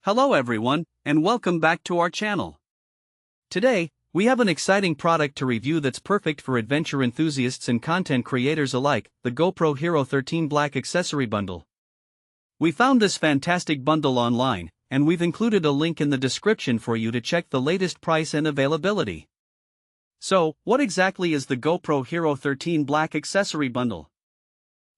Hello everyone, and welcome back to our channel. Today, we have an exciting product to review that's perfect for adventure enthusiasts and content creators alike, the GoPro HERO13 Black Accessory Bundle. We found this fantastic bundle online, and we've included a link in the description for you to check the latest price and availability. So, what exactly is the GoPro HERO13 Black Accessory Bundle?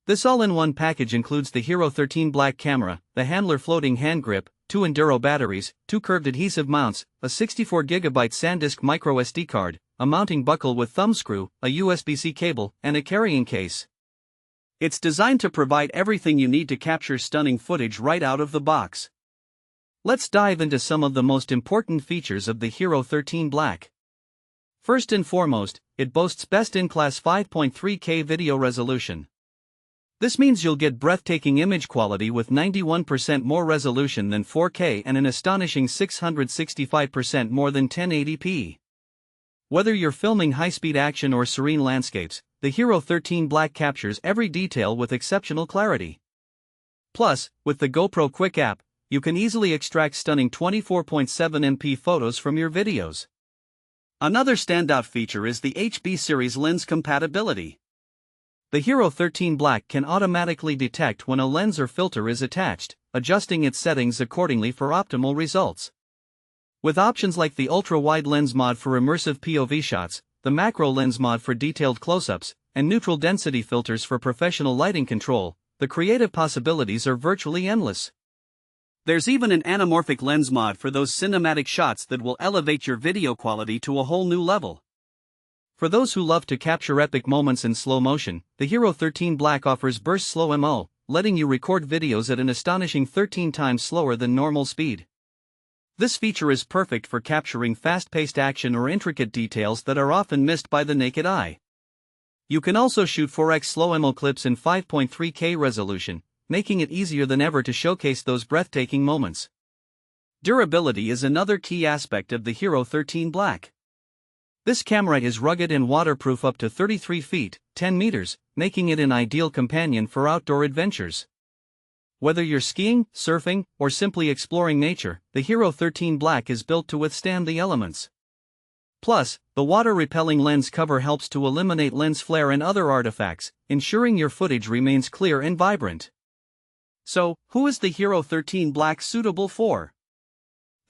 This all-in-one package includes the HERO13 Black camera, the handler floating hand grip, 2 Enduro batteries, 2 curved adhesive mounts, a 64GB SanDisk microSD card, a mounting buckle with thumb screw, a USB-C cable, and a carrying case. It's designed to provide everything you need to capture stunning footage right out of the box. Let's dive into some of the most important features of the HERO13 Black. First and foremost, it boasts best-in-class 5.3K video resolution. This means you'll get breathtaking image quality with 91% more resolution than 4K and an astonishing 665% more than 1080p. Whether you're filming high-speed action or serene landscapes, the HERO13 Black captures every detail with exceptional clarity. Plus, with the GoPro Quick app, you can easily extract stunning 24.7MP photos from your videos. Another standout feature is the HB series lens compatibility. The HERO13 Black can automatically detect when a lens or filter is attached, adjusting its settings accordingly for optimal results. With options like the ultra-wide lens mod for immersive POV shots, the macro lens mod for detailed close-ups, and neutral density filters for professional lighting control, the creative possibilities are virtually endless. There's even an anamorphic lens mod for those cinematic shots that will elevate your video quality to a whole new level. For those who love to capture epic moments in slow motion, the HERO13 Black offers burst slow MO, letting you record videos at an astonishing 13 times slower than normal speed. This feature is perfect for capturing fast-paced action or intricate details that are often missed by the naked eye. You can also shoot 4x slow MO clips in 5.3K resolution, making it easier than ever to showcase those breathtaking moments. Durability is another key aspect of the HERO13 Black. This camera is rugged and waterproof up to 33 feet, 10 meters, making it an ideal companion for outdoor adventures. Whether you're skiing, surfing, or simply exploring nature, the HERO13 Black is built to withstand the elements. Plus, the water-repelling lens cover helps to eliminate lens flare and other artifacts, ensuring your footage remains clear and vibrant. So, who is the HERO13 Black suitable for?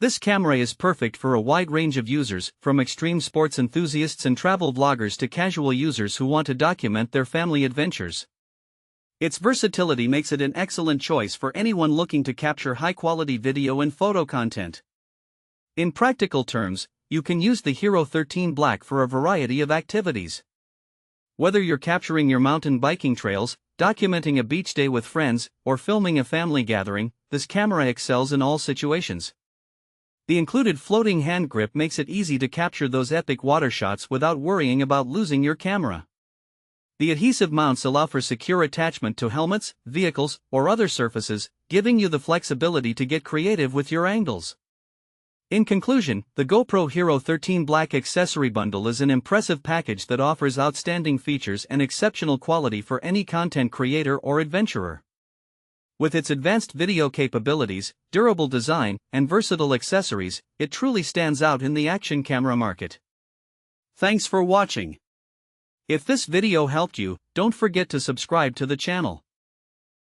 This camera is perfect for a wide range of users, from extreme sports enthusiasts and travel vloggers to casual users who want to document their family adventures. Its versatility makes it an excellent choice for anyone looking to capture high-quality video and photo content. In practical terms, you can use the HERO13 Black for a variety of activities. Whether you're capturing your mountain biking trails, documenting a beach day with friends, or filming a family gathering, this camera excels in all situations. The included floating hand grip makes it easy to capture those epic water shots without worrying about losing your camera. The adhesive mounts allow for secure attachment to helmets, vehicles, or other surfaces, giving you the flexibility to get creative with your angles. In conclusion, the GoPro HERO13 Black Accessory Bundle is an impressive package that offers outstanding features and exceptional quality for any content creator or adventurer. With its advanced video capabilities, durable design, and versatile accessories, it truly stands out in the action camera market. Thanks for watching. If this video helped you, don't forget to subscribe to the channel.